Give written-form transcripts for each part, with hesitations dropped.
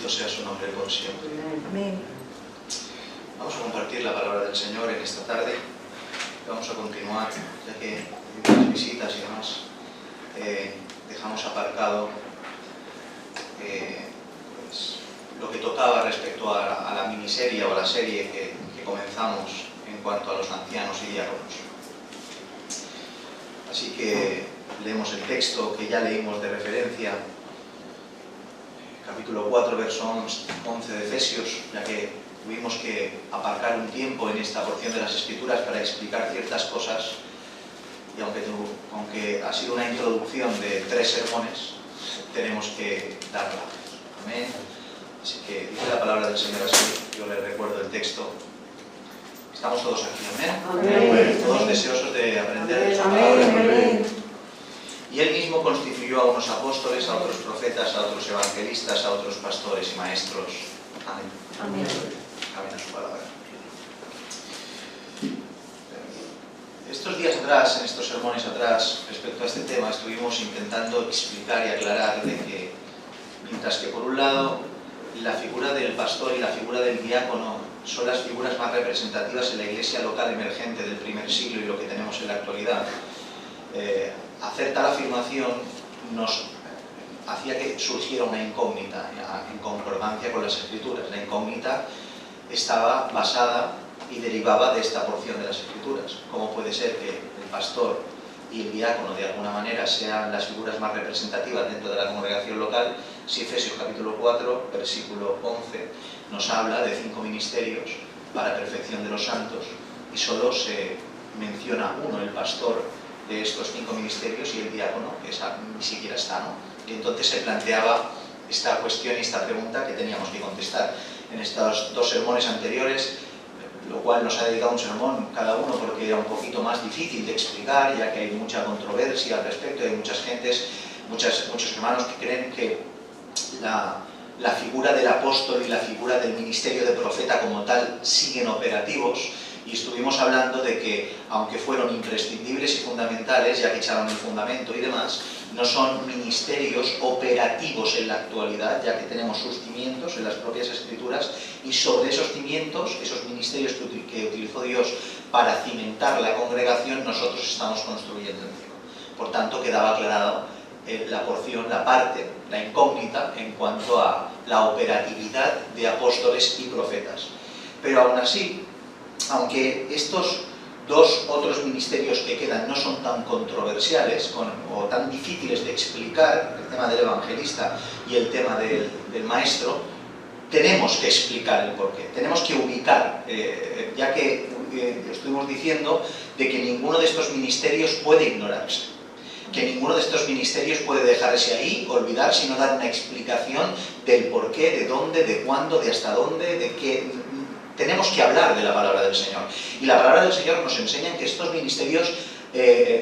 Bendito sea su nombre por siempre. Amén. Vamos a compartir la palabra del Señor en esta tarde. Vamos a continuar, ya que las visitas y demás dejamos aparcado pues, lo que tocaba respecto a la miniserie o a la serie que comenzamos en cuanto a los ancianos y diáconos. Así que leemos el texto que ya leímos de referencia, capítulo 4, verso 11 de Efesios, ya que tuvimos que aparcar un tiempo en esta porción de las Escrituras para explicar ciertas cosas, y aunque ha sido una introducción de 3 sermones, tenemos que darla. Amén. Así que dice la palabra del Señor así, yo les recuerdo el texto. Estamos todos aquí, amén. Amén. Todos deseosos de aprender de su Amén. palabra. Amén. Y él mismo constituyó a unos apóstoles, a otros profetas, a otros evangelistas, a otros pastores y maestros. Amén. Amén. Amén a su palabra. Estos días atrás, en estos sermones atrás, respecto a este tema, estuvimos intentando explicar y aclarar de que, mientras que por un lado la figura del pastor y la figura del diácono son las figuras más representativas en la iglesia local emergente del primer siglo y lo que tenemos en la actualidad, hacer tal afirmación nos hacía que surgiera una incógnita en concordancia con las Escrituras. La incógnita estaba basada y derivaba de esta porción de las Escrituras. ¿Cómo puede ser que el pastor y el diácono de alguna manera sean las figuras más representativas dentro de la congregación local, si Efesios capítulo 4, versículo 11, nos habla de 5 ministerios para perfección de los santos y solo se menciona uno, el pastor de estos 5 ministerios, y el diácono, que esa ni siquiera está, ¿no? Y entonces se planteaba esta cuestión y esta pregunta que teníamos que contestar. En estos 2 sermones anteriores, lo cual nos ha dedicado un sermón cada uno porque era un poquito más difícil de explicar, ya que hay mucha controversia al respecto, hay muchas gentes, muchos hermanos que creen que la figura del apóstol y la figura del ministerio de profeta como tal siguen operativos, y estuvimos hablando de que, aunque fueron imprescindibles y fundamentales, ya que echaron el fundamento y demás, no son ministerios operativos en la actualidad, ya que tenemos sus cimientos en las propias Escrituras, y sobre esos cimientos, esos ministerios que utilizó Dios para cimentar la congregación, nosotros estamos construyendo encima. Por tanto, quedaba aclarado la porción, la parte, la incógnita en cuanto a la operatividad de apóstoles y profetas. Pero aún así, aunque estos 2 otros ministerios que quedan no son tan controversiales o tan difíciles de explicar, el tema del evangelista y el tema del maestro, tenemos que explicar el porqué, tenemos que ubicar, ya que estuvimos diciendo de que ninguno de estos ministerios puede ignorarse, que ninguno de estos ministerios puede dejarse ahí, olvidarse y no dar una explicación del porqué, de dónde, de cuándo, de hasta dónde, de qué. Tenemos que hablar de la palabra del Señor. Y la palabra del Señor nos enseña que estos ministerios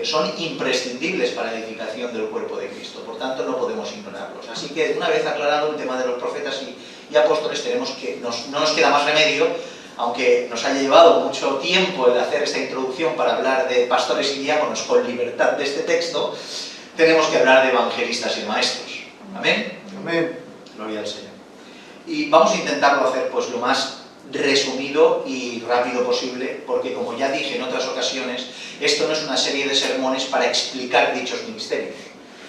son imprescindibles para la edificación del cuerpo de Cristo. Por tanto, no podemos ignorarlos. Así que, una vez aclarado el tema de los profetas y apóstoles, no nos queda más remedio, aunque nos haya llevado mucho tiempo el hacer esta introducción para hablar de pastores y diáconos con libertad de este texto, tenemos que hablar de evangelistas y maestros. ¿Amén? Amén. Gloria al Señor. Y vamos a intentarlo hacer pues lo más resumido y rápido posible, porque, como ya dije en otras ocasiones, esto no es una serie de sermones para explicar dichos ministerios.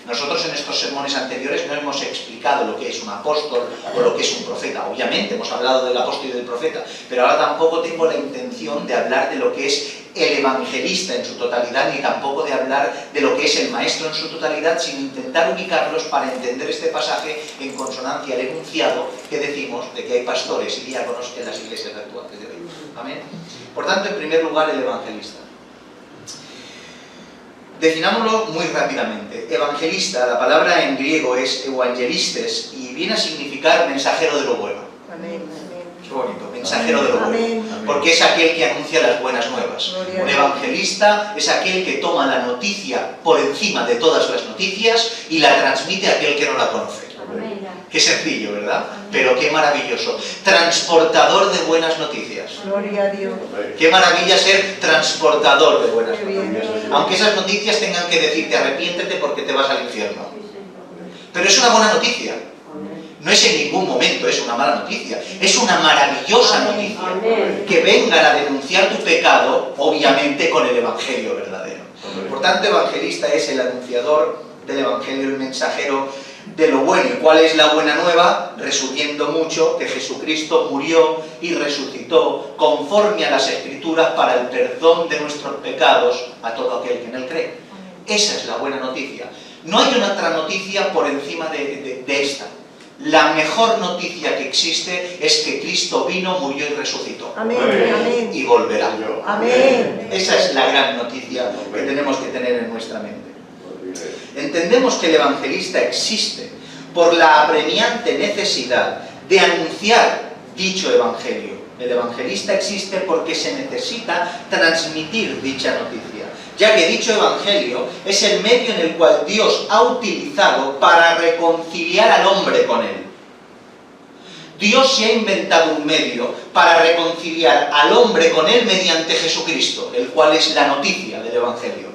Nosotros en estos sermones anteriores no hemos explicado lo que es un apóstol o lo que es un profeta. Obviamente hemos hablado del apóstol y del profeta, pero ahora tampoco tengo la intención de hablar de lo que es el evangelista en su totalidad, ni tampoco de hablar de lo que es el maestro en su totalidad, sino intentar ubicarlos para entender este pasaje en consonancia al enunciado que decimos de que hay pastores y diáconos en las iglesias actuales de hoy. Amén. Por tanto, en primer lugar, el evangelista. Definámoslo muy rápidamente. Evangelista, la palabra en griego es evangelistes y viene a significar mensajero de lo bueno. Amén. Qué bonito, mensajero de lo bueno. Amén. Porque es aquel que anuncia las buenas nuevas. Gloria. Un evangelista es aquel que toma la noticia por encima de todas las noticias y la transmite a aquel que no la conoce. Amén. Qué sencillo, ¿verdad? Pero qué maravilloso. Transportador de buenas noticias. Gloria a Dios. Qué maravilla ser transportador de buenas Qué bien. noticias. Aunque esas noticias tengan que decirte arrepiéntete porque te vas al infierno. Pero es una buena noticia. No es en ningún momento es una mala noticia, es una maravillosa noticia. Amén. Que vengan a denunciar tu pecado, obviamente con el Evangelio verdadero. Por tanto, evangelista es el anunciador del Evangelio, el mensajero de lo bueno. ¿Y cuál es la buena nueva? Resumiendo mucho, que Jesucristo murió y resucitó conforme a las Escrituras para el perdón de nuestros pecados a todo aquel que en él cree. Esa es la buena noticia. No hay una otra noticia por encima de esta. La mejor noticia que existe es que Cristo vino, murió y resucitó. Amén. Amén. Y volverá. Amén. Esa es la gran noticia que tenemos que tener en nuestra mente. Entendemos que el evangelista existe por la apremiante necesidad de anunciar dicho evangelio. El evangelista existe porque se necesita transmitir dicha noticia, ya que dicho evangelio es el medio en el cual Dios ha utilizado para reconciliar al hombre con él. Dios se ha inventado un medio para reconciliar al hombre con él mediante Jesucristo, el cual es la noticia del evangelio.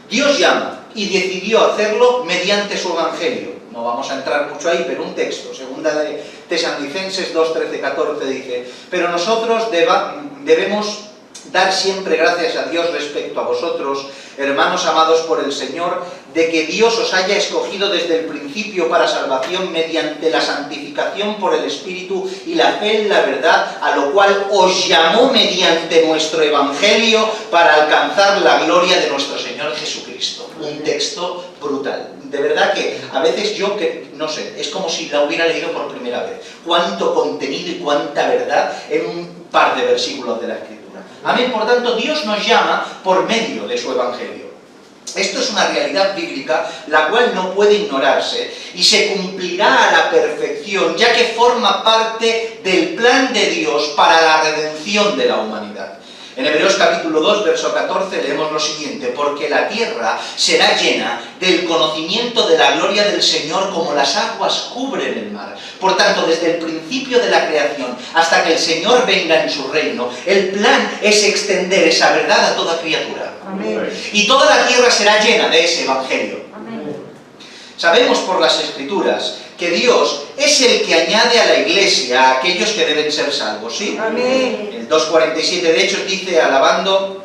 Dios llama y decidió hacerlo mediante su evangelio. No vamos a entrar mucho ahí, pero un texto, segunda de Tesalonicenses 2, 13, 14 dice: pero nosotros debemos dar siempre gracias a Dios respecto a vosotros, hermanos amados por el Señor, de que Dios os haya escogido desde el principio para salvación mediante la santificación por el Espíritu y la fe en la verdad, a lo cual os llamó mediante nuestro Evangelio para alcanzar la gloria de nuestro Señor Jesucristo. Un texto brutal. De verdad que a veces yo, no sé, es como si la hubiera leído por primera vez. Cuánto contenido y cuánta verdad en un par de versículos de la Escritura. Amén. Por tanto, Dios nos llama por medio de su Evangelio. Esto es una realidad bíblica, la cual no puede ignorarse y se cumplirá a la perfección, ya que forma parte del plan de Dios para la redención de la humanidad. En Hebreos capítulo 2, verso 14 leemos lo siguiente: porque la tierra será llena del conocimiento de la gloria del Señor como las aguas cubren el mar. Por tanto, desde el principio de la creación hasta que el Señor venga en su reino, el plan es extender esa verdad a toda criatura. Amén. Y toda la tierra será llena de ese Evangelio. Amén. Sabemos por las Escrituras que Dios es el que añade a la Iglesia a aquellos que deben ser salvos, ¿sí? Amén. El 2.47 de Hechos dice: alabando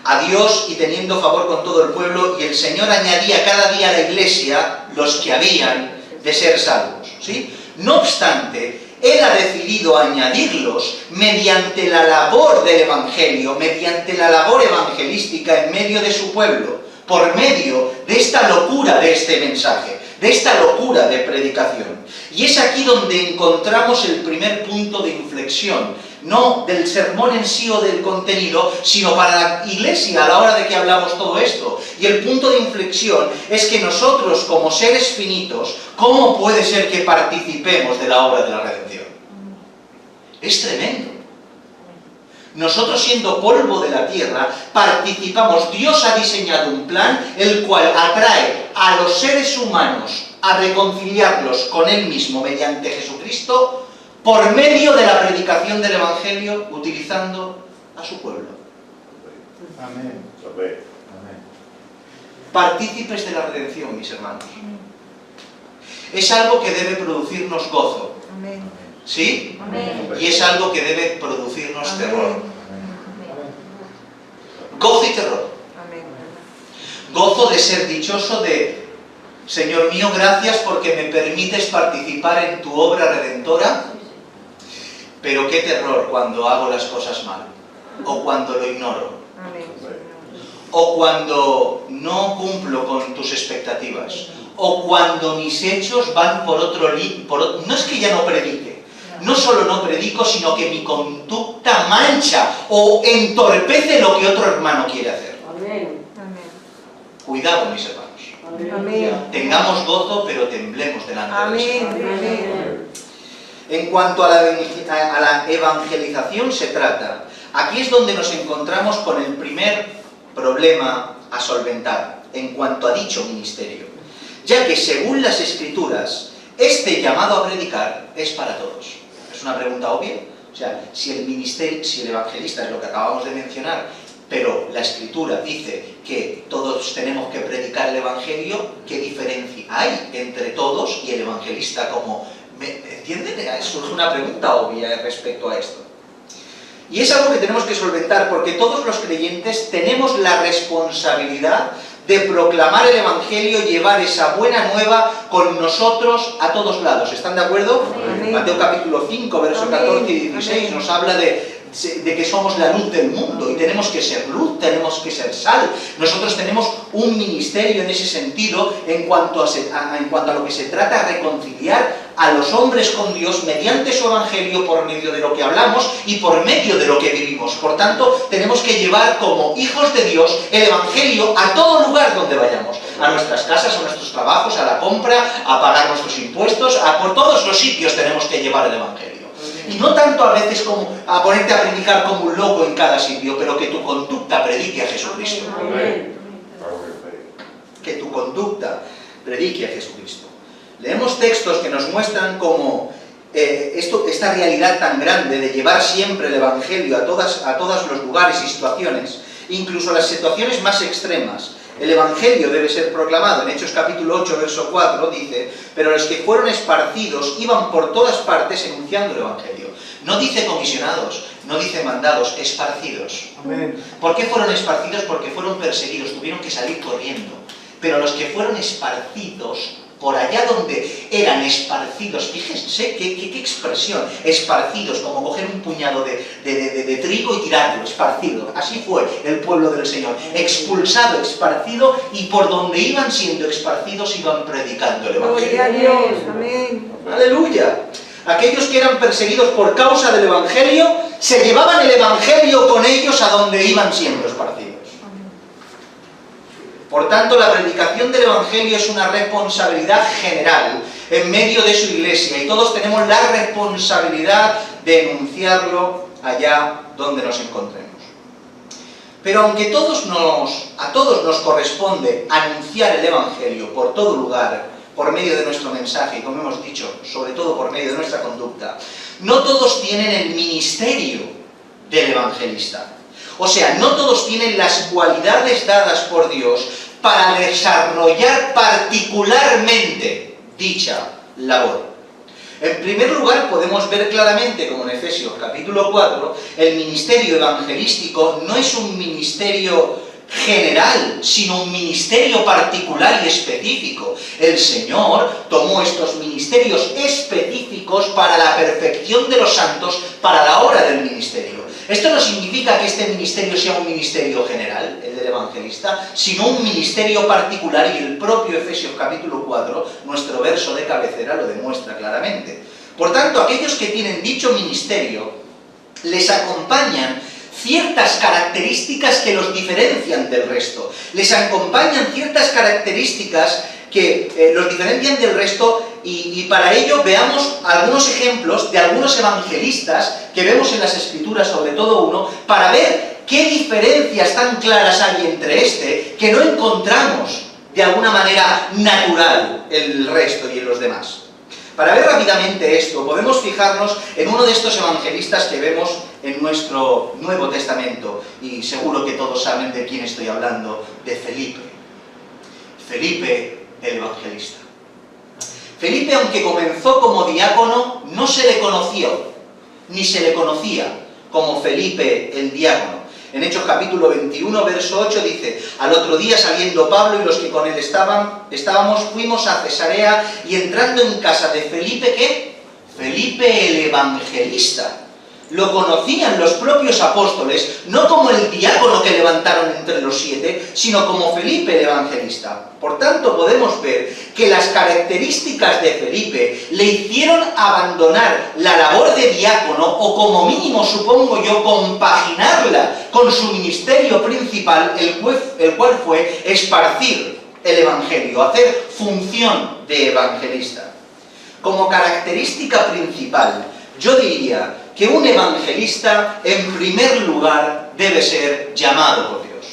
a Dios y teniendo favor con todo el pueblo, y el Señor añadía cada día a la Iglesia los que habían de ser salvos, ¿sí? No obstante, Él ha decidido añadirlos mediante la labor del Evangelio, mediante la labor evangelística en medio de su pueblo, por medio de esta locura de este mensaje, de esta locura de predicación. Y es aquí donde encontramos el primer punto de inflexión, no del sermón en sí o del contenido, sino para la Iglesia a la hora de que hablamos todo esto. Y el punto de inflexión es que nosotros, como seres finitos, ¿cómo puede ser que participemos de la obra de la redención? Es tremendo. Nosotros, siendo polvo de la tierra, participamos. Dios ha diseñado un plan el cual atrae a los seres humanos a reconciliarlos con Él mismo mediante Jesucristo por medio de la predicación del Evangelio, utilizando a su pueblo. Amén. Partícipes de la redención, mis hermanos. Es algo que debe producirnos gozo. Amén. ¿Sí? Amén. Y es algo que debe producirnos Amén. terror. Gozo y terror. Amén. Gozo de ser dichoso de: Señor mío, gracias porque me permites participar en tu obra redentora. Pero qué terror cuando hago las cosas mal, o cuando lo ignoro, Amén. o cuando no cumplo con tus expectativas, o cuando mis hechos van por otro lado. No es que ya no predique, no solo no predico, sino que mi conducta mancha o entorpece lo que otro hermano quiere hacer. Amén. Amén. Cuidado, mis hermanos. Amén. Tengamos gozo, pero temblemos delante del Señor. Amén. Amén. En cuanto a la evangelización se trata, aquí es donde nos encontramos con el primer problema a solventar en cuanto a dicho ministerio, ya que según las Escrituras, este llamado a predicar es para todos. ¿Es una pregunta obvia? O sea, si el evangelista es lo que acabamos de mencionar, pero la Escritura dice que todos tenemos que predicar el Evangelio, ¿qué diferencia hay entre todos y el evangelista como ¿Entienden? Surge una pregunta obvia respecto a esto. Y es algo que tenemos que solventar porque todos los creyentes tenemos la responsabilidad de proclamar el Evangelio y llevar esa buena nueva con nosotros a todos lados. ¿Están de acuerdo? Amén. Mateo capítulo 5, versos 14 y 16 Amén. nos habla de que somos la luz del mundo y tenemos que ser luz, tenemos que ser sal. Nosotros tenemos un ministerio en ese sentido en cuanto a lo que se trata de reconciliar a los hombres con Dios mediante su Evangelio por medio de lo que hablamos y por medio de lo que vivimos. Por tanto, tenemos que llevar como hijos de Dios el Evangelio a todo lugar donde vayamos. A nuestras casas, a nuestros trabajos, a la compra, a pagar nuestros impuestos, por todos los sitios tenemos que llevar el Evangelio. Y no tanto a veces como a ponerte a predicar como un loco en cada sitio, pero que tu conducta predique a Jesucristo. Amén. Que tu conducta predique a Jesucristo. Leemos textos que nos muestran cómo esta realidad tan grande de llevar siempre el Evangelio a todos los lugares y situaciones, incluso las situaciones más extremas. El Evangelio debe ser proclamado. En Hechos capítulo 8, verso 4 dice: pero los que fueron esparcidos iban por todas partes enunciando el Evangelio. No dice comisionados, no dice mandados, esparcidos. Amén. ¿Por qué fueron esparcidos? Porque fueron perseguidos, tuvieron que salir corriendo. Pero los que fueron esparcidos, por allá donde eran esparcidos, fíjense qué expresión, esparcidos, como coger un puñado de trigo y tirarlo, esparcido. Así fue el pueblo del Señor, expulsado, esparcido, y por donde iban siendo esparcidos iban predicando el Gloria a Evangelio. Dios. Amén. ¡Aleluya! Aquellos que eran perseguidos por causa del Evangelio, se llevaban el Evangelio con ellos a donde iban siendo esparcidos. Por tanto, la predicación del Evangelio es una responsabilidad general en medio de su iglesia y todos tenemos la responsabilidad de enunciarlo allá donde nos encontremos. Pero aunque a todos nos corresponde anunciar el Evangelio por todo lugar, por medio de nuestro mensaje y, como hemos dicho, sobre todo por medio de nuestra conducta, no todos tienen el ministerio del evangelista. O sea, no todos tienen las cualidades dadas por Dios para desarrollar particularmente dicha labor. En primer lugar, podemos ver claramente, como en Efesios capítulo 4, el ministerio evangelístico no es un ministerio general, sino un ministerio particular y específico. El Señor tomó estos ministerios específicos para la perfección de los santos, para la hora del ministerio. Esto no significa que este ministerio sea un ministerio general, el del evangelista, sino un ministerio particular, y el propio Efesios capítulo 4, nuestro verso de cabecera, lo demuestra claramente. Por tanto, aquellos que tienen dicho ministerio, les acompañan ciertas características que los diferencian del resto. Les acompañan ciertas características que los diferencian del resto, y para ello veamos algunos ejemplos de algunos evangelistas que vemos en las Escrituras, sobre todo uno, para ver qué diferencias tan claras hay entre este, que no encontramos de alguna manera natural en el resto y en los demás. Para ver rápidamente esto, podemos fijarnos en uno de estos evangelistas que vemos en nuestro Nuevo Testamento, y seguro que todos saben de quién estoy hablando, de Felipe. Felipe el evangelista. Felipe, aunque comenzó como diácono, no se le conoció, ni se le conocía como Felipe el diácono. En Hechos capítulo 21, verso 8 dice: al otro día, saliendo Pablo y los que con él estábamos, fuimos a Cesarea, y entrando en casa de Felipe, ¿qué? Felipe el evangelista. Lo conocían los propios apóstoles, no como el diácono que levantaron entre los 7, sino como Felipe el evangelista. Por tanto, podemos ver que las características de Felipe le hicieron abandonar la labor de diácono, o como mínimo, supongo yo, compaginarla con su ministerio principal, el cual fue esparcir el evangelio, hacer función de evangelista. Como característica principal, yo diría que un evangelista, en primer lugar, debe ser llamado por Dios.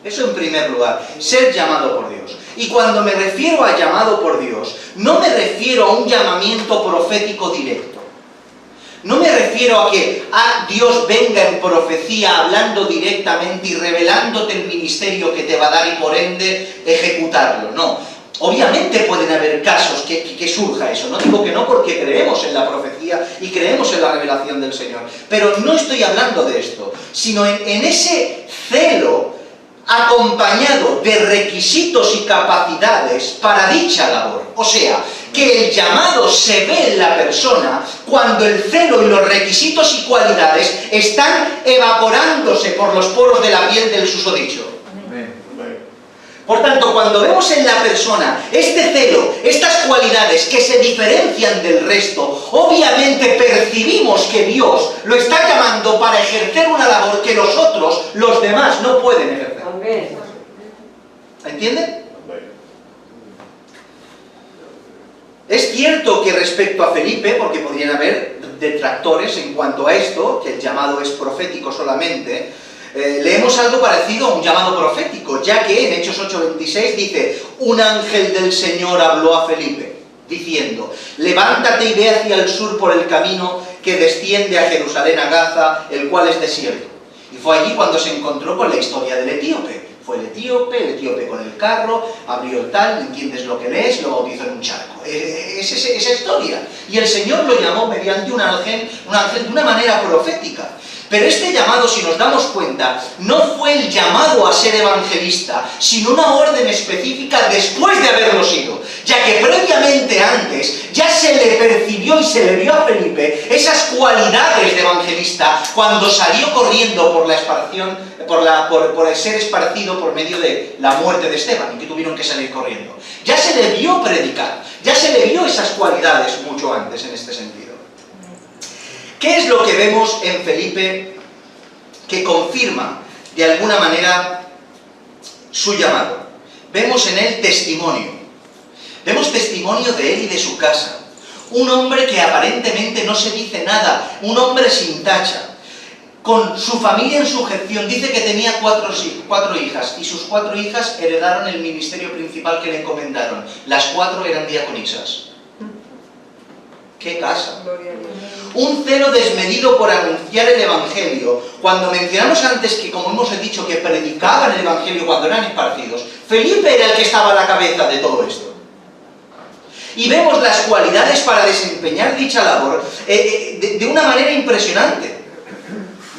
Eso en primer lugar, ser llamado por Dios. Y cuando me refiero a llamado por Dios, no me refiero a un llamamiento profético directo. No me refiero a que Dios venga en profecía hablando directamente y revelándote el ministerio que te va a dar y por ende ejecutarlo. No. Obviamente pueden haber casos que surja eso, no digo que no porque creemos en la profecía y creemos en la revelación del Señor, pero no estoy hablando de esto, sino en ese celo acompañado de requisitos y capacidades para dicha labor. O sea, que el llamado se ve en la persona cuando el celo y los requisitos y cualidades están evaporándose por los poros de la piel del susodicho. Por tanto, cuando vemos en la persona este celo, estas cualidades que se diferencian del resto, obviamente percibimos que Dios lo está llamando para ejercer una labor que los demás, no pueden ejercer. ¿Entienden? Es cierto que respecto a Felipe, porque podrían haber detractores en cuanto a esto, que el llamado es profético solamente, leemos algo parecido a un llamado profético, ya que en Hechos 8:26 dice: un ángel del Señor habló a Felipe, diciendo: levántate y ve hacia el sur por el camino que desciende a Jerusalén, a Gaza, el cual es desierto. Y fue allí cuando se encontró con la historia del etíope. Fue el etíope con el carro, abrió el tal, entiendes lo que lees, lo bautizó en un charco. Es esa historia. Y el Señor lo llamó mediante un ángel de una manera profética. Pero este llamado, si nos damos cuenta, no fue el llamado a ser evangelista, sino una orden específica después de haberlo sido, ya que previamente antes ya se le percibió y se le vio a Felipe esas cualidades de evangelista cuando salió corriendo por la esparción, por el ser esparcido por medio de la muerte de Esteban, y que tuvieron que salir corriendo. Ya se le vio predicar, ya se le vio esas cualidades mucho antes en este sentido. ¿Qué es lo que vemos en Felipe que confirma de alguna manera su llamado? Vemos en él testimonio. Vemos testimonio de él y de su casa. Un hombre que aparentemente no se dice nada, un hombre sin tacha. Con su familia en sujeción, dice que tenía cuatro hijas, y sus 4 hijas heredaron el ministerio principal que le encomendaron. Las 4 eran diaconisas. ¡Qué casa! Un celo desmedido por anunciar el Evangelio. Cuando mencionamos antes que, como hemos dicho, que predicaban el Evangelio cuando eran esparcidos, Felipe era el que estaba a la cabeza de todo esto. Y vemos las cualidades para desempeñar dicha labor de una manera impresionante.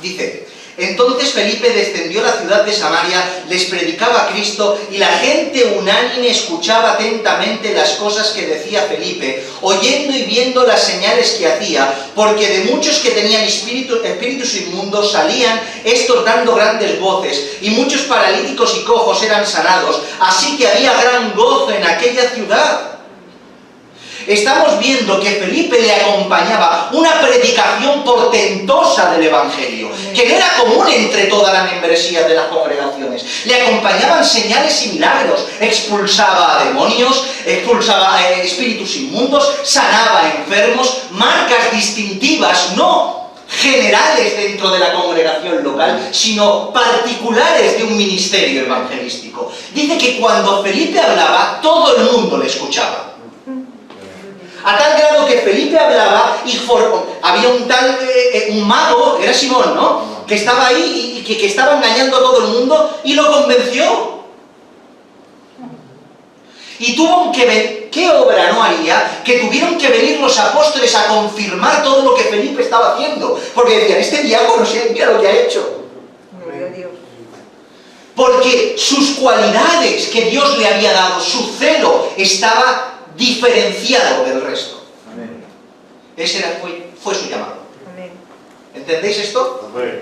Dice: entonces Felipe descendió a la ciudad de Samaria, les predicaba a Cristo, y la gente unánime escuchaba atentamente las cosas que decía Felipe, oyendo y viendo las señales que hacía, porque de muchos que tenían espíritus inmundos salían estos dando grandes voces, y muchos paralíticos y cojos eran sanados, así que había gran gozo en aquella ciudad. Estamos viendo que Felipe le acompañaba una predicación portentosa del Evangelio, que no era común entre toda la membresía de las congregaciones. Le acompañaban señales y milagros, expulsaba a demonios, expulsaba a espíritus inmundos, sanaba a enfermos, marcas distintivas, no generales dentro de la congregación local, sino particulares de un ministerio evangelístico. Dice que cuando Felipe hablaba, todo el mundo le escuchaba. A tal grado que Felipe hablaba y había un mago, era Simón, ¿no?, que estaba ahí y que estaba engañando a todo el mundo, y lo convenció. Y tuvo que ver, ¿qué obra no haría? Que tuvieron que venir los apóstoles a confirmar todo lo que Felipe estaba haciendo, porque decían: este diácono, mira lo que ha hecho. Porque sus cualidades que Dios le había dado, su celo, estaba diferenciado del resto. Amén. Ese fue su llamado. Amén. ¿Entendéis esto? Amén.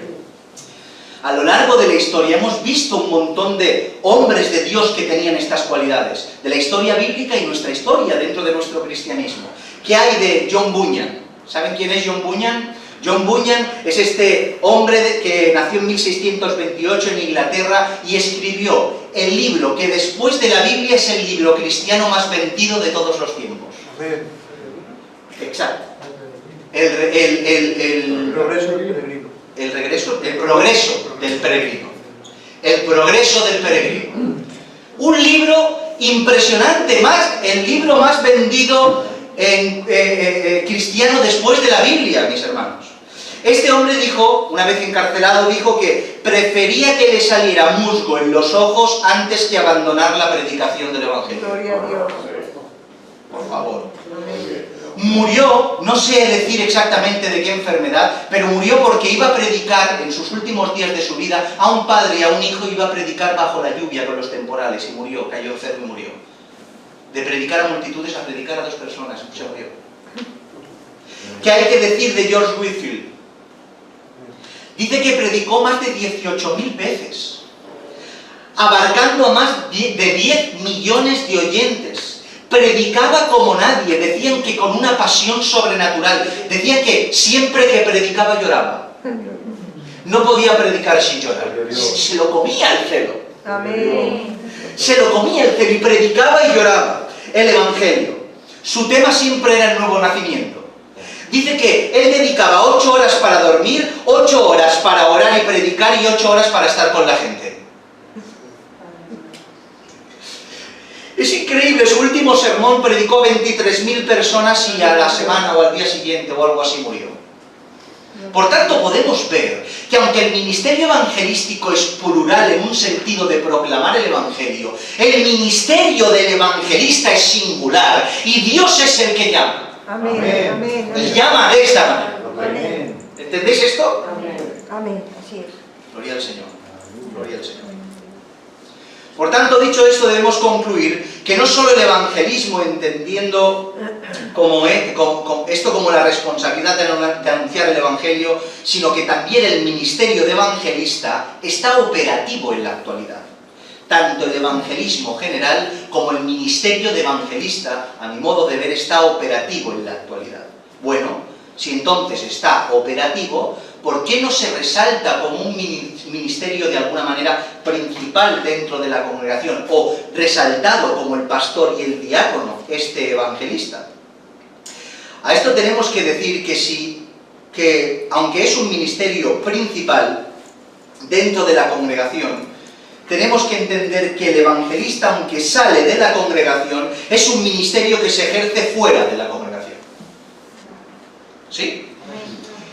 A lo largo de la historia hemos visto un montón de hombres de Dios que tenían estas cualidades, de la historia bíblica y nuestra historia dentro de nuestro cristianismo. ¿Qué hay de John Bunyan? ¿Saben quién es John Bunyan? John Bunyan es este hombre que nació en 1628 en Inglaterra y escribió el libro que después de la Biblia es el libro cristiano más vendido de todos los tiempos. Amén. Exacto. El progreso del peregrino. El progreso del peregrino. El progreso del peregrino. Un libro impresionante, el libro más vendido cristiano después de la Biblia, mis hermanos. Este hombre dijo, una vez encarcelado, dijo que prefería que le saliera musgo en los ojos antes que abandonar la predicación del Evangelio. Gloria a Dios. Por favor. Murió, no sé decir exactamente de qué enfermedad, pero murió porque iba a predicar en sus últimos días de su vida a un padre y a un hijo, iba a predicar bajo la lluvia con los temporales y murió, cayó enfermo y murió. De predicar a multitudes a predicar a 2 personas, se murió. ¿Qué hay que decir de George Whitefield? Dice que predicó más de 18.000 veces, abarcando a más de 10 millones de oyentes. Predicaba como nadie, decían que con una pasión sobrenatural, decían que siempre que predicaba lloraba. No podía predicar sin llorar, se lo comía el celo. Amén. Se lo comía el celo y predicaba y lloraba el Evangelio. Su tema siempre era el nuevo nacimiento. Dice que él dedicaba 8 horas para dormir, 8 horas para orar y predicar y 8 horas para estar con la gente. Es increíble, su último sermón predicó 23.000 personas y a la semana o al día siguiente o algo así murió. Por tanto, podemos ver que aunque el ministerio evangelístico es plural en un sentido de proclamar el Evangelio, el ministerio del evangelista es singular y Dios es el que llama. Amén. Amén. Y llama de esta manera. Amén. ¿Entendéis esto? Amén. Así es. Gloria al Señor. Gloria al Señor. Por tanto, dicho esto, debemos concluir que no solo el evangelismo, entendiendo esto como la responsabilidad de anunciar el Evangelio, sino que también el ministerio de evangelista está operativo en la actualidad. Tanto el evangelismo general como el ministerio de evangelista, a mi modo de ver, está operativo en la actualidad. Bueno, si entonces está operativo, ¿por qué no se resalta como un ministerio de alguna manera principal dentro de la congregación o resaltado como el pastor y el diácono, este evangelista? A esto tenemos que decir que aunque es un ministerio principal dentro de la congregación, tenemos que entender que el evangelista, aunque sale de la congregación, es un ministerio que se ejerce fuera de la congregación. ¿Sí?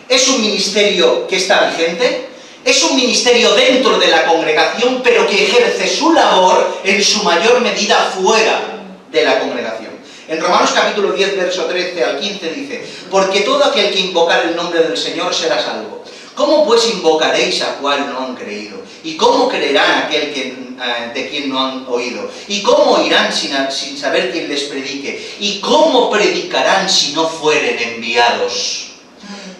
Es un ministerio que está vigente, es un ministerio dentro de la congregación, pero que ejerce su labor en su mayor medida fuera de la congregación. En Romanos capítulo 10, verso 13 al 15 dice: porque todo aquel que invocar el nombre del Señor será salvo. ¿Cómo pues invocaréis a cual no han creído? ¿Y cómo creerán aquel de quien no han oído? ¿Y cómo oirán sin saber quién les predique? ¿Y cómo predicarán si no fueren enviados?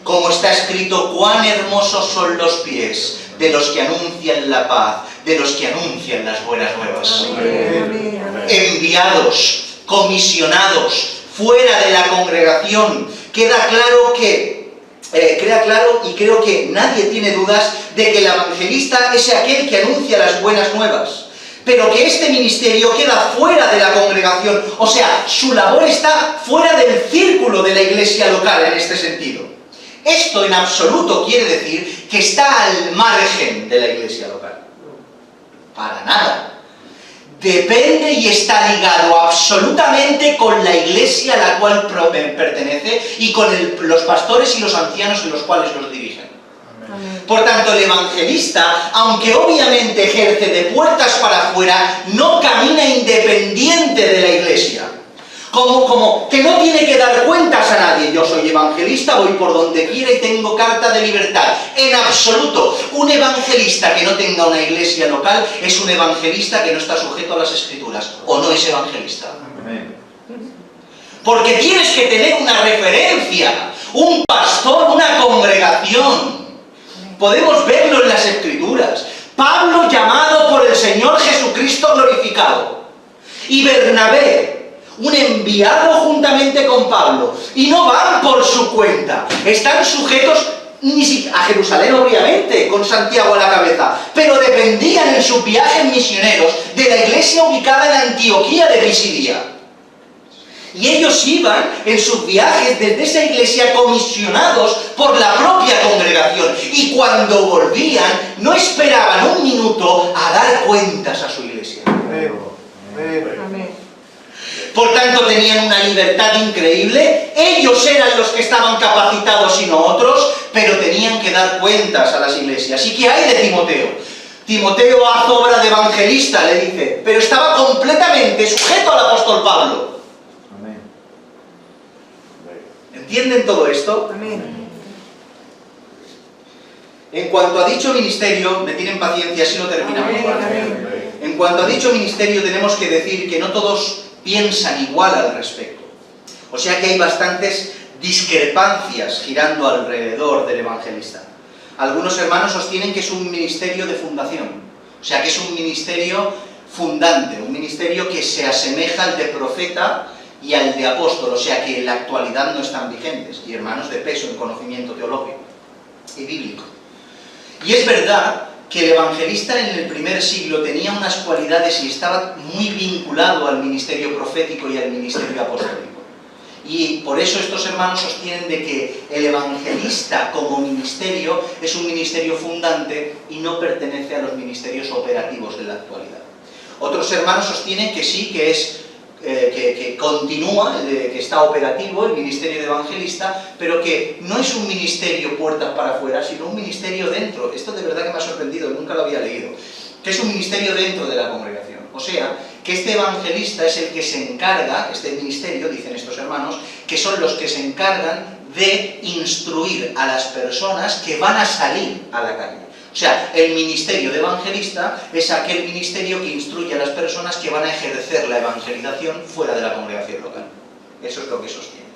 Como está escrito: cuán hermosos son los pies de los que anuncian la paz, de los que anuncian las buenas nuevas. Amén. Enviados, comisionados, fuera de la congregación. Queda claro y creo que nadie tiene dudas de que el evangelista es aquel que anuncia las buenas nuevas, pero que este ministerio queda fuera de la congregación, o sea, su labor está fuera del círculo de la iglesia local en este sentido. Esto en absoluto quiere decir que está al margen de la iglesia local. Para nada. Depende y está ligado absolutamente con la iglesia a la cual pertenece y con los pastores y los ancianos en los cuales los dirigen. Amén. Por tanto, el evangelista, aunque obviamente ejerce de puertas para afuera, no camina independiente de la iglesia. Como que no tiene que dar cuentas a nadie. Yo soy evangelista, voy por donde quiera y tengo carta de libertad. En absoluto. Un evangelista que no tenga una iglesia local es un evangelista que no está sujeto a las Escrituras. O no es evangelista. Amén. Porque tienes que tener una referencia, un pastor, una congregación. Podemos verlo en las Escrituras. Pablo llamado por el Señor Jesucristo glorificado. Y Bernabé, un enviado juntamente con Pablo, y no van por su cuenta, están sujetos a Jerusalén obviamente, con Santiago a la cabeza, pero dependían en sus viajes misioneros de la iglesia ubicada en Antioquía de Pisidia. Y ellos iban en sus viajes desde esa iglesia comisionados por la propia congregación, y cuando volvían no esperaban un minuto a dar cuentas a su iglesia. Amén. Por tanto, tenían una libertad increíble. Ellos eran los que estaban capacitados y no otros, pero tenían que dar cuentas a las iglesias. ¿Y qué hay de Timoteo? Timoteo haz obra de evangelista, le dice, pero estaba completamente sujeto al apóstol Pablo. Amén. ¿Entienden todo esto? Amén. En cuanto a dicho ministerio, me tienen paciencia, así lo terminamos. Amén, ¿vale? amén. En cuanto a dicho ministerio, tenemos que decir que no todos piensan igual al respecto. O sea que hay bastantes discrepancias girando alrededor del evangelista. Algunos hermanos sostienen que es un ministerio de fundación, o sea que es un ministerio fundante, un ministerio que se asemeja al de profeta y al de apóstol, o sea que en la actualidad no están vigentes, y hermanos de peso en conocimiento teológico y bíblico. Y es verdad que el evangelista en el primer siglo tenía unas cualidades y estaba muy vinculado al ministerio profético y al ministerio apostólico. Y por eso estos hermanos sostienen de que el evangelista como ministerio es un ministerio fundante y no pertenece a los ministerios operativos de la actualidad. Otros hermanos sostienen que sí, que es que continúa, que está operativo el ministerio de evangelista, pero que no es un ministerio puertas para afuera, sino un ministerio dentro. Esto de verdad que me ha sorprendido, nunca lo había leído. Que es un ministerio dentro de la congregación. O sea, que este evangelista es el que se encarga, este ministerio, dicen estos hermanos, que son los que se encargan de instruir a las personas que van a salir a la calle. O sea, el ministerio de evangelista es aquel ministerio que instruye a las personas que van a ejercer la evangelización fuera de la congregación local. Eso es lo que sostiene.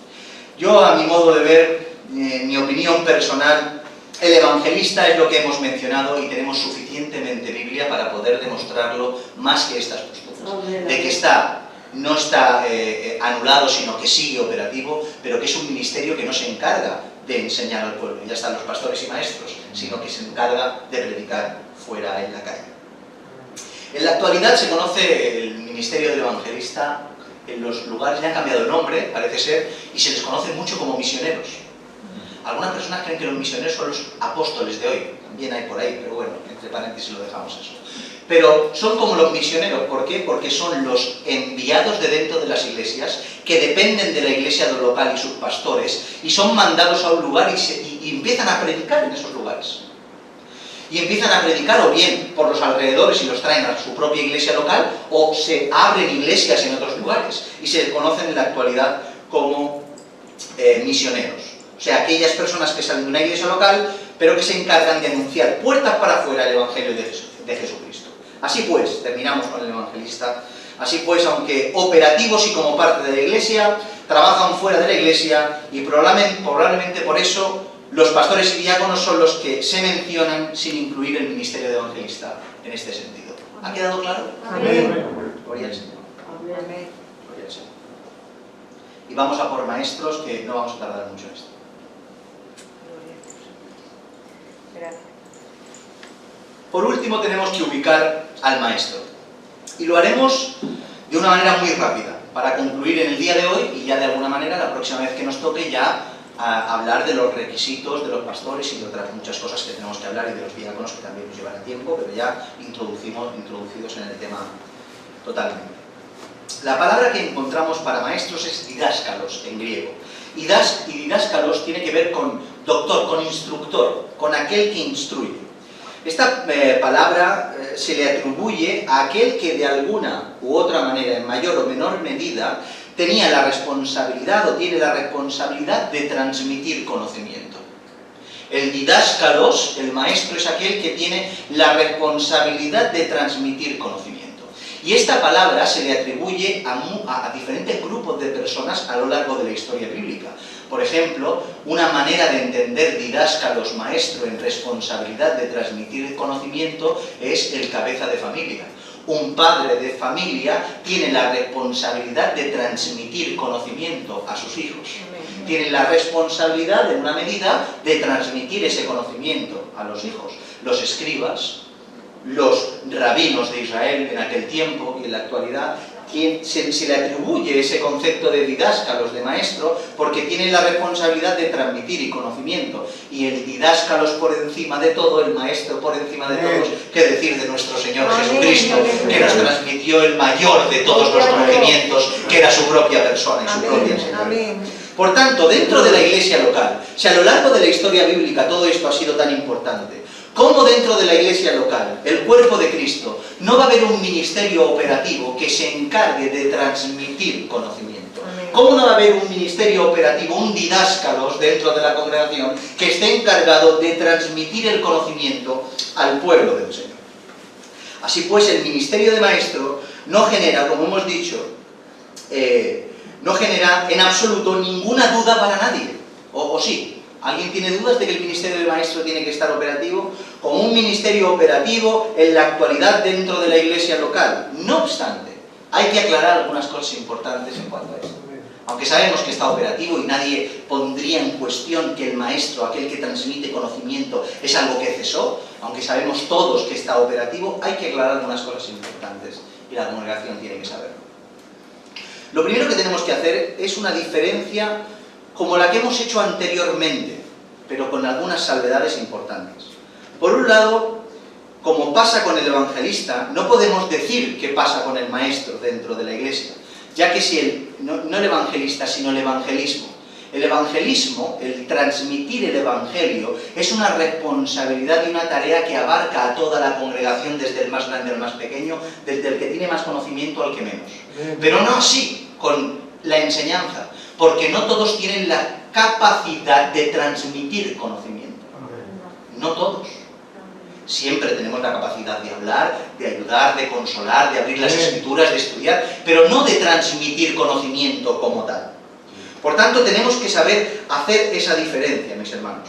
Yo, a mi modo de ver, mi opinión personal, el evangelista es lo que hemos mencionado y tenemos suficientemente Biblia para poder demostrarlo más que estas posturas. De que no está anulado, sino que sigue operativo, pero que es un ministerio que no se encarga de enseñar al pueblo, ya están los pastores y maestros, sino que se encarga de predicar fuera en la calle. En la actualidad se conoce el ministerio del evangelista en los lugares, ya han cambiado de nombre, parece ser, y se les conoce mucho como misioneros. Algunas personas creen que los misioneros son los apóstoles de hoy, también hay por ahí, pero bueno, entre paréntesis lo dejamos eso. Pero son como los misioneros, ¿por qué? Porque son los enviados de dentro de las iglesias, que dependen de la iglesia local y sus pastores, y son mandados a un lugar y empiezan a predicar en esos lugares. Y empiezan a predicar o bien por los alrededores y los traen a su propia iglesia local, o se abren iglesias en otros lugares, y se conocen en la actualidad como misioneros. O sea, aquellas personas que salen de una iglesia local, pero que se encargan de anunciar puertas para afuera el Evangelio de Jesucristo. Así pues, terminamos con el evangelista, así pues, aunque operativos y como parte de la iglesia, trabajan fuera de la iglesia y probablemente por eso los pastores y diáconos son los que se mencionan sin incluir el ministerio de evangelista en este sentido. ¿Ha quedado claro? Amén. Gloria al Señor. Amén. Gloria al Señor. Y vamos a por maestros, que no vamos a tardar mucho en esto. Gracias. Por último tenemos que ubicar al maestro. Y lo haremos de una manera muy rápida, para concluir en el día de hoy y ya de alguna manera la próxima vez que nos toque ya hablar de los requisitos de los pastores y de otras muchas cosas que tenemos que hablar y de los diáconos que también nos llevará tiempo, pero ya introducidos en el tema totalmente. La palabra que encontramos para maestros es didáskalos en griego. Y didáskalos tiene que ver con doctor, con instructor, con aquel que instruye. Esta palabra se le atribuye a aquel que de alguna u otra manera, en mayor o menor medida, tenía la responsabilidad o tiene la responsabilidad de transmitir conocimiento. El didáskalos, el maestro, es aquel que tiene la responsabilidad de transmitir conocimiento. Y esta palabra se le atribuye a diferentes grupos de personas a lo largo de la historia bíblica. Por ejemplo, una manera de entender didáskalos, maestro, en responsabilidad de transmitir conocimiento, es el cabeza de familia. Un padre de familia tiene la responsabilidad de transmitir conocimiento a sus hijos. Tiene la responsabilidad, en una medida, de transmitir ese conocimiento a los hijos. Los escribas, los rabinos de Israel en aquel tiempo y en la actualidad, se le atribuye ese concepto de didáskalos, de maestro, porque tienen la responsabilidad de transmitir y conocimiento. Y el didáskalos por encima de todo, el maestro por encima de todos, qué decir de nuestro Señor Jesucristo, que nos transmitió el mayor de todos los conocimientos, que era su propia persona y su propia enseñanza. Por tanto, dentro de la iglesia local, si a lo largo de la historia bíblica todo esto ha sido tan importante, ¿cómo dentro de la iglesia local, el cuerpo de Cristo, no va a haber un ministerio operativo que se encargue de transmitir conocimiento? ¿Cómo no va a haber un ministerio operativo, un didáscalos dentro de la congregación que esté encargado de transmitir el conocimiento al pueblo del Señor? Así pues, el ministerio de maestro no genera, como hemos dicho, no genera en absoluto ninguna duda para nadie. ¿O sí? ¿Alguien tiene dudas de que el ministerio de maestro tiene que estar operativo? Como un ministerio operativo en la actualidad dentro de la iglesia local. No obstante, hay que aclarar algunas cosas importantes en cuanto a esto. Aunque sabemos que está operativo y nadie pondría en cuestión que el maestro, aquel que transmite conocimiento, es algo que cesó, aunque sabemos todos que está operativo, hay que aclarar algunas cosas importantes y la congregación tiene que saberlo. Lo primero que tenemos que hacer es una diferencia como la que hemos hecho anteriormente, pero con algunas salvedades importantes. Por un lado, como pasa con el evangelista, no podemos decir qué pasa con el maestro dentro de la iglesia, ya que no el evangelista, sino el evangelismo. El evangelismo, el transmitir el evangelio, es una responsabilidad y una tarea que abarca a toda la congregación, desde el más grande al más pequeño, desde el que tiene más conocimiento al que menos. Pero no así con la enseñanza, porque no todos tienen la capacidad de transmitir conocimiento. No todos. Siempre tenemos la capacidad de hablar, de ayudar, de consolar, de abrir las escrituras, de estudiar, pero no de transmitir conocimiento como tal. Por tanto, tenemos que saber hacer esa diferencia, mis hermanos.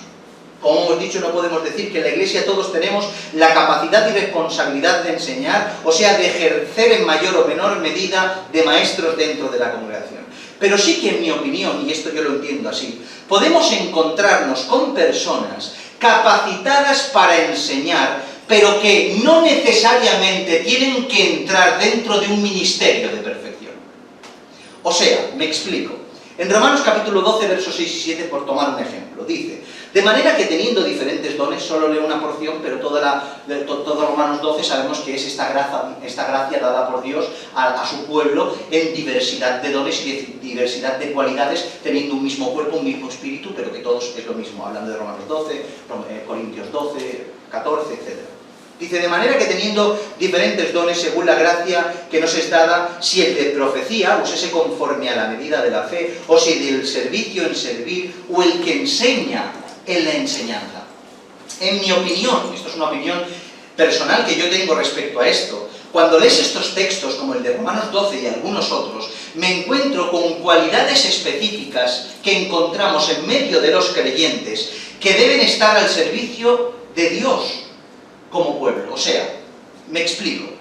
Como hemos dicho, no podemos decir que en la iglesia todos tenemos la capacidad y responsabilidad de enseñar, o sea, de ejercer en mayor o menor medida de maestros dentro de la congregación. Pero sí que, en mi opinión, y esto yo lo entiendo así, podemos encontrarnos con personas capacitadas para enseñar, pero que no necesariamente tienen que entrar dentro de un ministerio de perfección. O sea, me explico. En Romanos capítulo 12, versos 6 y 7, por tomar un ejemplo, dice: de manera que teniendo diferentes dones, solo leo una porción, pero todo Romanos 12 sabemos que es esta gracia dada por Dios a su pueblo en diversidad de dones y diversidad de cualidades, teniendo un mismo cuerpo, un mismo espíritu, pero que todos es lo mismo, hablando de Romanos 12, Corintios 12, 14, etc. Dice: de manera que teniendo diferentes dones según la gracia que nos es dada, si el de profecía, úsese conforme a la medida de la fe, o si del servicio en servir, o el que enseña en la enseñanza. En mi opinión, esto es una opinión personal que yo tengo respecto a esto, cuando lees estos textos como el de Romanos 12 y algunos otros, me encuentro con cualidades específicas que encontramos en medio de los creyentes que deben estar al servicio de Dios como pueblo. O sea, me explico,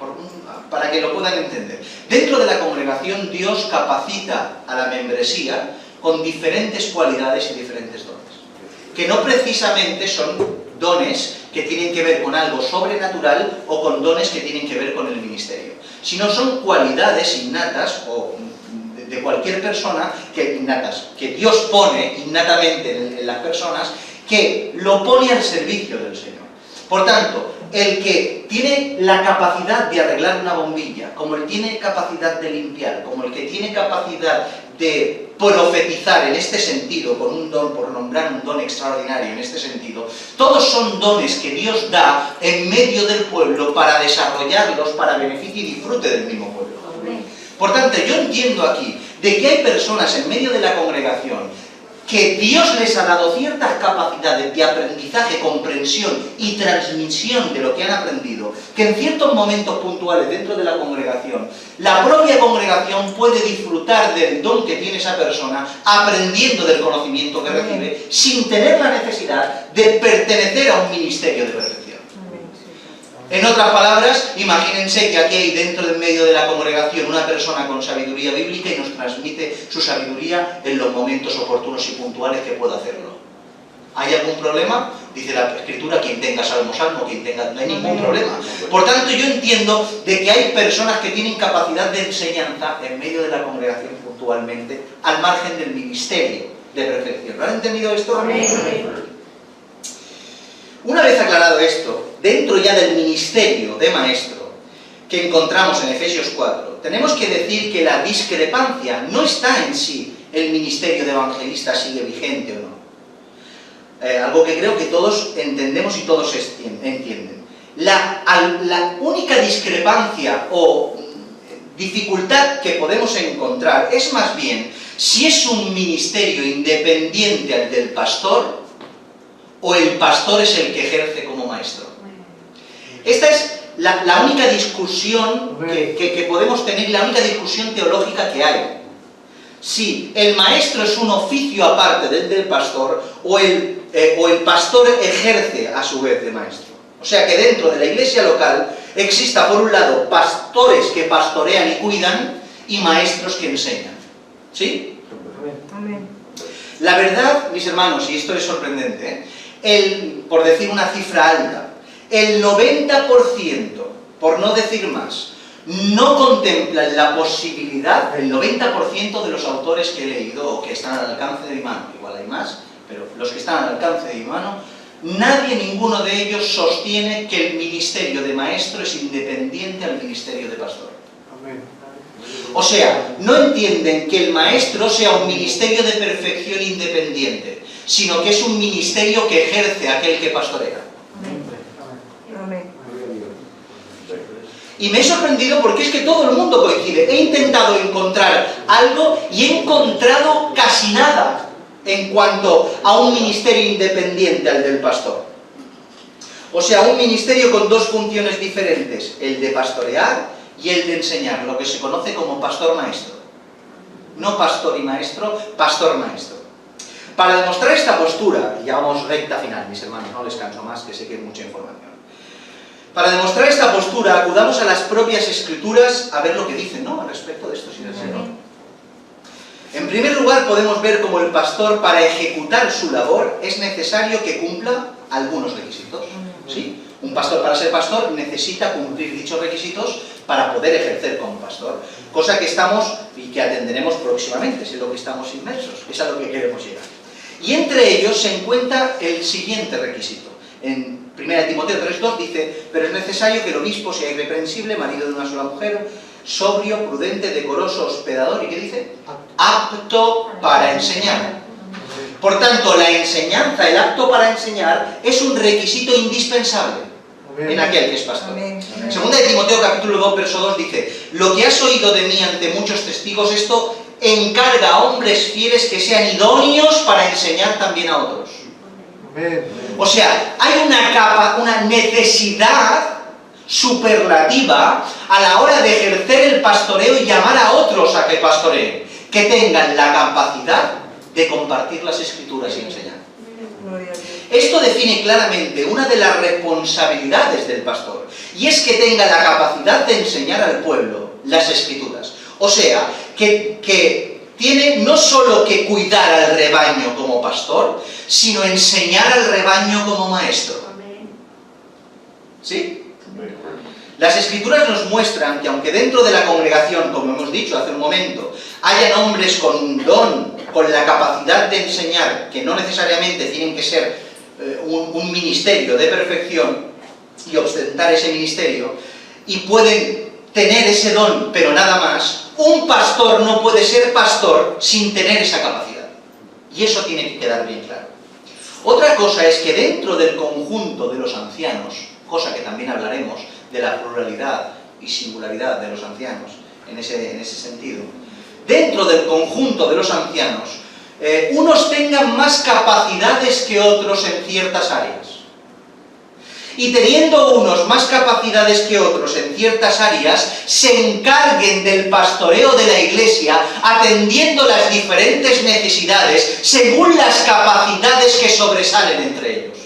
para que lo puedan entender. Dentro de la congregación, Dios capacita a la membresía con diferentes cualidades y diferentes dones, que no precisamente son dones que tienen que ver con algo sobrenatural o con dones que tienen que ver con el ministerio, sino son cualidades innatas o de cualquier persona que Dios pone innatamente en las personas, que lo pone al servicio del Señor. Por tanto, el que tiene la capacidad de arreglar una bombilla, como el que tiene capacidad de limpiar, como el que tiene capacidad de profetizar en este sentido, con un don, por nombrar un don extraordinario en este sentido, todos son dones que Dios da en medio del pueblo para desarrollarlos para beneficio y disfrute del mismo pueblo. Por tanto, yo entiendo aquí de que hay personas en medio de la congregación que Dios les ha dado ciertas capacidades de aprendizaje, comprensión y transmisión de lo que han aprendido, que en ciertos momentos puntuales dentro de la congregación, la propia congregación puede disfrutar del don que tiene esa persona, aprendiendo del conocimiento que recibe, sin tener la necesidad de pertenecer a un ministerio de perfección. En otras palabras, imagínense que aquí hay dentro del medio de la congregación una persona con sabiduría bíblica y nos transmite su sabiduría en los momentos oportunos y puntuales que pueda hacerlo. ¿Hay algún problema? Dice la Escritura: quien tenga salmo, quien tenga... No hay ningún problema. Por tanto, yo entiendo de que hay personas que tienen capacidad de enseñanza en medio de la congregación puntualmente, al margen del ministerio de perfección. ¿Lo han entendido esto? Amén. Una vez aclarado esto, dentro ya del ministerio de maestro que encontramos en Efesios 4, tenemos que decir que la discrepancia no está en sí el ministerio de evangelista sigue vigente o no. Algo que creo que todos entendemos y todos entienden. La única discrepancia o dificultad que podemos encontrar es más bien si es un ministerio independiente al del pastor o el pastor es el que ejerce como maestro. Esta es la única discusión que podemos tener, la única discusión teológica que hay. Si el maestro es un oficio aparte del pastor o el pastor ejerce a su vez de maestro. O sea que dentro de la iglesia local exista por un lado pastores que pastorean y cuidan y maestros que enseñan. ¿Sí? Amén. La verdad, mis hermanos, y esto es sorprendente, por decir una cifra alta, el 90%, por no decir más, no contemplan la posibilidad, el 90% de los autores que he leído o que están al alcance de mi mano, igual hay más, pero los que están al alcance de mi mano, ninguno de ellos sostiene que el ministerio de maestro es independiente al ministerio de pastor. Amén. O sea, no entienden que el maestro sea un ministerio de perfección independiente, sino que es un ministerio que ejerce aquel que pastorea. Amén. Y me he sorprendido porque es que todo el mundo coincide. He intentado encontrar algo y he encontrado casi nada en cuanto a un ministerio independiente al del pastor. O sea, un ministerio con dos funciones diferentes, el de pastorear y el de enseñar, lo que se conoce como pastor-maestro. No pastor y maestro, pastor-maestro. Para demostrar esta postura, y ya vamos recta final, mis hermanos, no les canso más, que sé que hay mucha información. Para demostrar esta postura, acudamos a las propias Escrituras a ver lo que dicen, ¿no?, al respecto de esto, si es así, ¿no? En primer lugar, podemos ver cómo el pastor, para ejecutar su labor, es necesario que cumpla algunos requisitos, ¿sí? Un pastor, para ser pastor, necesita cumplir dichos requisitos para poder ejercer como pastor, cosa que estamos y que atenderemos próximamente, es en lo que estamos inmersos, es a lo que queremos llegar. Y entre ellos se encuentra el siguiente requisito. En 1 Timoteo 3:2 dice: pero es necesario que el obispo sea irreprensible, marido de una sola mujer, sobrio, prudente, decoroso, hospedador, ¿y qué dice? Apto para enseñar. Por tanto, la enseñanza, el apto para enseñar, es un requisito indispensable en aquel que es pastor. Amén. Segunda de Timoteo capítulo 2, verso 2 dice: lo que has oído de mí ante muchos testigos, esto encarga a hombres fieles que sean idóneos para enseñar también a otros. O sea, hay una necesidad superlativa a la hora de ejercer el pastoreo y llamar a otros a que pastoreen, que tengan la capacidad de compartir las Escrituras y enseñar. Esto define claramente una de las responsabilidades del pastor, y es que tenga la capacidad de enseñar al pueblo las Escrituras. O sea, que tiene no solo que cuidar al rebaño como pastor, sino enseñar al rebaño como maestro. ¿Sí? Las Escrituras nos muestran que aunque dentro de la congregación, como hemos dicho hace un momento, hayan hombres con un don, con la capacidad de enseñar, que no necesariamente tienen que ser un ministerio de perfección y ostentar ese ministerio, y pueden tener ese don, pero nada más, un pastor no puede ser pastor sin tener esa capacidad. Y eso tiene que quedar bien claro. Otra cosa es que dentro del conjunto de los ancianos, cosa que también hablaremos de la pluralidad y singularidad de los ancianos en ese sentido, dentro del conjunto de los ancianos, unos tengan más capacidades que otros en ciertas áreas. Y teniendo unos más capacidades que otros en ciertas áreas, se encarguen del pastoreo de la iglesia, atendiendo las diferentes necesidades según las capacidades que sobresalen entre ellos.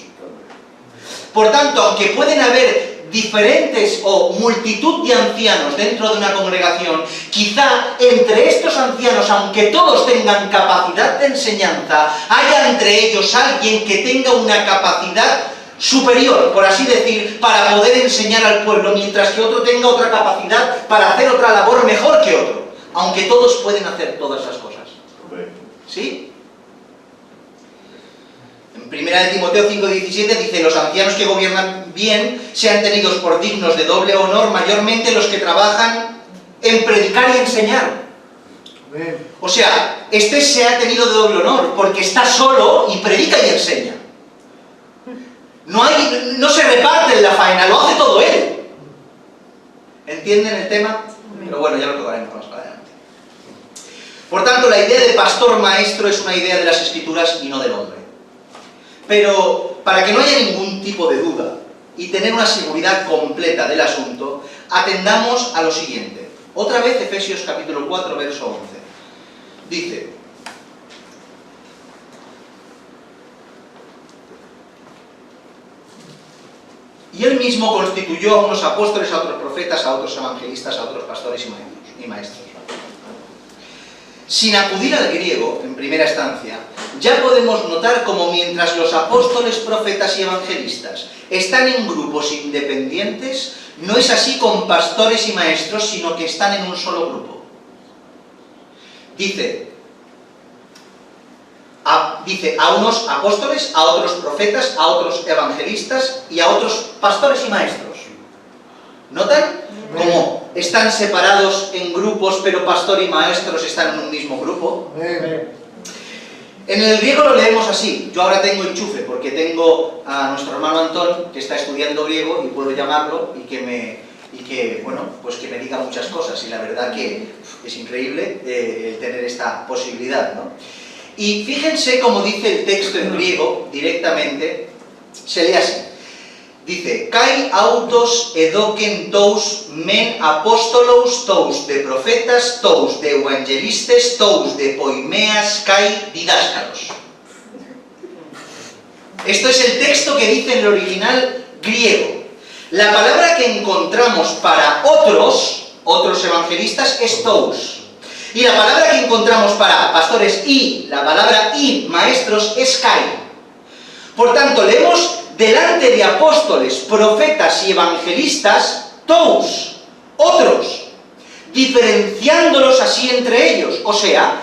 Por tanto, aunque pueden haber diferentes o multitud de ancianos dentro de una congregación, quizá entre estos ancianos, aunque todos tengan capacidad de enseñanza, haya entre ellos alguien que tenga una capacidad superior, por así decir, para poder enseñar al pueblo, mientras que otro tenga otra capacidad para hacer otra labor mejor que otro, aunque todos pueden hacer todas las cosas. ¿Sí? En 1 Timoteo 5:17 dice: los ancianos que gobiernan bien sean tenidos por dignos de doble honor, mayormente los que trabajan en predicar y enseñar. O sea, este se ha tenido de doble honor, porque está solo y predica y enseña. No se reparte la faena, lo hace todo él. ¿Entienden el tema? Pero bueno, ya lo tocaremos más para adelante. Por tanto, la idea de pastor maestro es una idea de las Escrituras y no del hombre. Pero, para que no haya ningún tipo de duda y tener una seguridad completa del asunto, atendamos a lo siguiente. Otra vez Efesios capítulo 4, verso 11. Dice: y él mismo constituyó a unos apóstoles, a otros profetas, a otros evangelistas, a otros pastores y maestros. Sin acudir al griego, en primera instancia, ya podemos notar como mientras los apóstoles, profetas y evangelistas están en grupos independientes, no es así con pastores y maestros, sino que están en un solo grupo. Dice a unos apóstoles, a otros profetas, a otros evangelistas y a otros pastores y maestros. ¿Notan cómo están separados en grupos, pero pastor y maestros están en un mismo grupo? En el griego lo leemos así. Yo ahora tengo enchufe porque tengo a nuestro hermano Antón, que está estudiando griego, y puedo llamarlo y que me diga muchas cosas, y la verdad que es increíble el tener esta posibilidad, ¿no? Y fíjense cómo dice el texto en griego directamente, se lee así. Dice: kai autos edoken tous men apostolos tous de profetas tous de evangelistes tous de poimeas kai didáscalos. Esto es el texto que dice en el original griego. La palabra que encontramos para otros evangelistas es tous. Y la palabra que encontramos para pastores y la palabra y maestros es kai. Por tanto, leemos delante de apóstoles, profetas y evangelistas, tous, otros, diferenciándolos así entre ellos. O sea,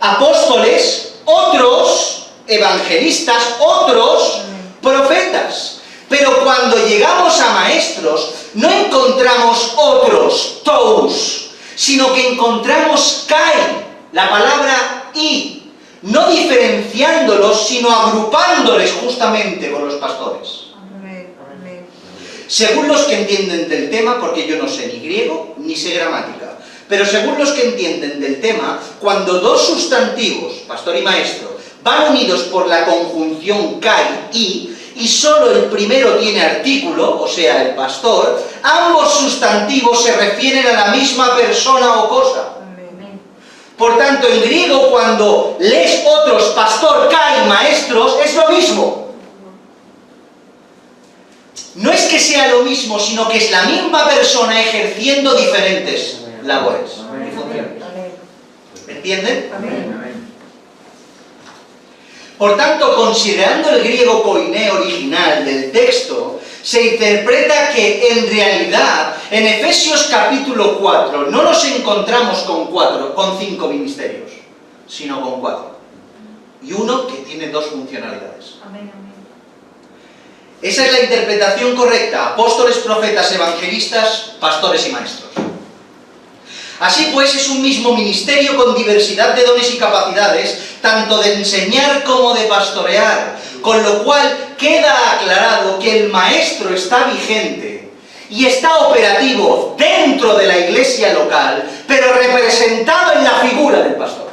apóstoles, otros, evangelistas, otros, profetas. Pero cuando llegamos a maestros, no encontramos otros, tous, sino que encontramos kai, la palabra y, no diferenciándolos, sino agrupándoles justamente con los pastores. Amén. Según los que entienden del tema, porque yo no sé ni griego ni sé gramática, pero según los que entienden del tema, cuando dos sustantivos, pastor y maestro, van unidos por la conjunción kai y solo el primero tiene artículo, o sea, el pastor, ambos sustantivos se refieren a la misma persona o cosa. Amén. Por tanto, en griego, cuando lees otros, pastor, kai, maestros, es lo mismo. No es que sea lo mismo, sino que es la misma persona ejerciendo diferentes labores y funciones. ¿Entienden? Amén. Por tanto, considerando el griego koiné original del texto, se interpreta que en realidad en Efesios capítulo 4 no nos encontramos con 5 ministerios, sino con 4. Y uno que tiene 2 funcionalidades. Amén. Esa es la interpretación correcta: apóstoles, profetas, evangelistas, pastores y maestros. Así pues, es un mismo ministerio con diversidad de dones y capacidades, tanto de enseñar como de pastorear, con lo cual queda aclarado que el maestro está vigente y está operativo dentro de la iglesia local, pero representado en la figura del pastor.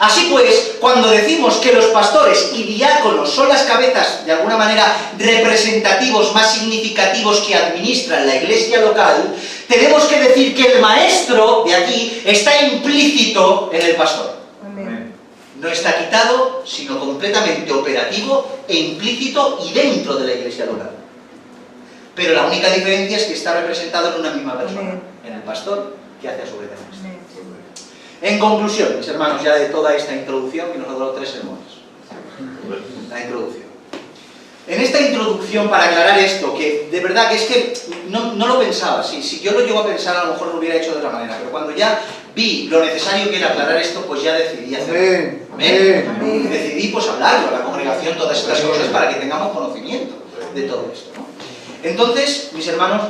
Así pues, cuando decimos que los pastores y diáconos son las cabezas, de alguna manera, representativos más significativos que administran la iglesia local, tenemos que decir que el maestro de aquí está implícito en el pastor. Amén. No está quitado, sino completamente operativo e implícito y dentro de la iglesia local. Pero la única diferencia es que está representado en una misma persona, en el pastor que hace a su vez de maestro. Amén. En conclusión, mis hermanos, ya de toda esta introducción, que nos ha dado 3 sermones. La introducción. En esta introducción, para aclarar esto, que de verdad que es que no lo pensaba, si yo lo llego a pensar a lo mejor lo hubiera hecho de otra manera, pero cuando ya vi lo necesario que era aclarar esto, pues ya decidí hacerlo. Amén. Decidí pues hablarlo a la congregación, todas estas cosas, para que tengamos conocimiento de todo esto, ¿no? Entonces, mis hermanos,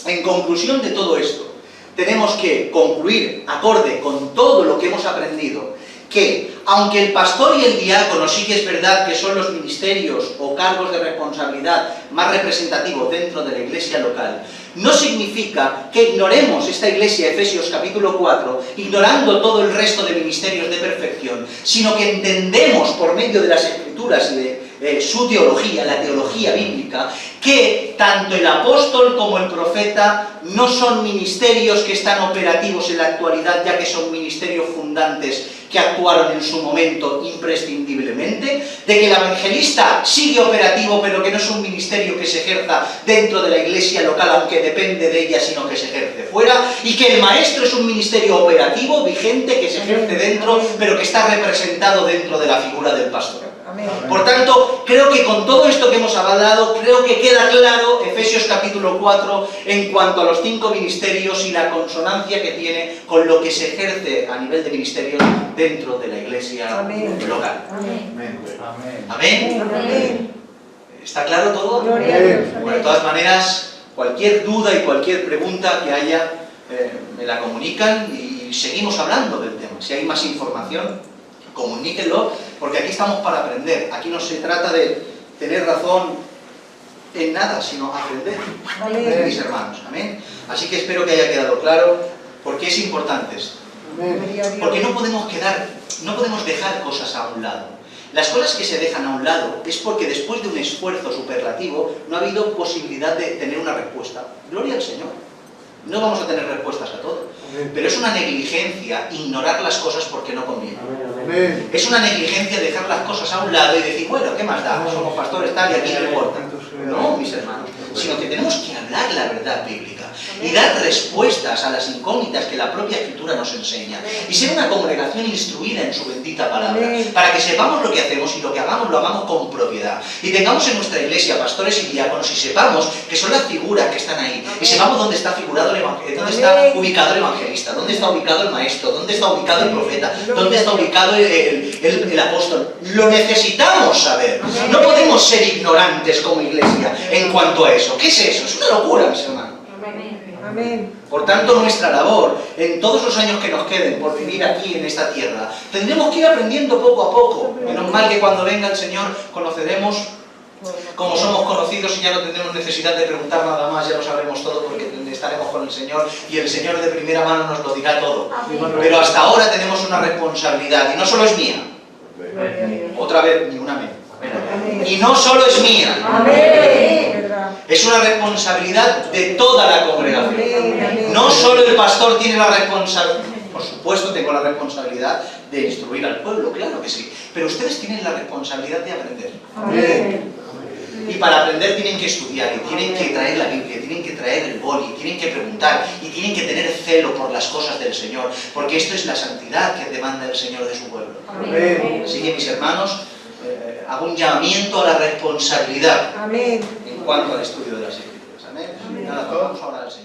en conclusión de todo esto, tenemos que concluir, acorde con todo lo que hemos aprendido, que aunque el pastor y el diácono sí que es verdad que son los ministerios o cargos de responsabilidad más representativos dentro de la iglesia local, no significa que ignoremos esta iglesia, Efesios capítulo 4, ignorando todo el resto de ministerios de perfección, sino que entendemos por medio de las Escrituras y de su teología, la teología bíblica, que tanto el apóstol como el profeta no son ministerios que están operativos en la actualidad, ya que son ministerios fundantes que actuaron en su momento imprescindiblemente, de que el evangelista sigue operativo, pero que no es un ministerio que se ejerza dentro de la iglesia local, aunque depende de ella, sino que se ejerce fuera, y que el maestro es un ministerio operativo, vigente, que se ejerce dentro, pero que está representado dentro de la figura del pastor. Por tanto, creo que con todo esto que hemos hablado, creo que queda claro Efesios capítulo 4 en cuanto a los 5 ministerios y la consonancia que tiene con lo que se ejerce a nivel de ministerios dentro de la iglesia local. Amén. ¿Está claro todo? Bueno, de todas maneras, cualquier duda y cualquier pregunta que haya, me la comunican y seguimos hablando del tema. Si hay más información, comuníquenlo, porque aquí estamos para aprender. Aquí no se trata de tener razón en nada, sino aprender, mis hermanos. Amén. Así que espero que haya quedado claro, porque es importante esto. Porque no podemos dejar cosas a un lado. Las cosas que se dejan a un lado es porque después de un esfuerzo superlativo no ha habido posibilidad de tener una respuesta. Gloria al Señor. No vamos a tener respuestas a todo, pero es una negligencia ignorar las cosas porque no conviene. Es una negligencia dejar las cosas a un lado y decir, bueno, ¿qué más da? Somos pastores, tal, y aquí no importa. No, mis hermanos, sino que tenemos que hablar la verdad bíblica y dar respuestas a las incógnitas que la propia Escritura nos enseña y ser una congregación instruida en su bendita palabra, para que sepamos lo que hacemos y lo que hagamos lo hagamos con propiedad, y tengamos en nuestra iglesia pastores y diáconos y sepamos que son las figuras que están ahí, y sepamos dónde está dónde está ubicado el evangelista, dónde está ubicado el maestro, dónde está ubicado el profeta, dónde está ubicado el apóstol. Lo necesitamos saber. No podemos ser ignorantes como iglesia en cuanto a eso. ¿Qué es eso? Es una locura, mis hermanos. Por tanto, nuestra labor, en todos los años que nos queden por vivir aquí en esta tierra, tendremos que ir aprendiendo poco a poco. Menos mal que cuando venga el Señor conoceremos como somos conocidos y ya no tendremos necesidad de preguntar nada más, ya lo sabremos todo porque estaremos con el Señor y el Señor de primera mano nos lo dirá todo. Pero hasta ahora tenemos una responsabilidad y no solo es mía. Otra vez, ni un amén. Y no solo es mía. Es una responsabilidad de toda la congregación. No solo el pastor tiene la responsabilidad. Por supuesto tengo la responsabilidad de instruir al pueblo, claro que sí. Pero ustedes tienen la responsabilidad de aprender. Y para aprender tienen que estudiar, y tienen que traer la Biblia, tienen que traer el boli, tienen que preguntar, y tienen que tener celo por las cosas del Señor, porque esto es la santidad que demanda el Señor de su pueblo. Así que, mis hermanos, hago un llamamiento a la responsabilidad en cuanto al estudio de las Escrituras. Amén. Nada, vamos a orar al Señor.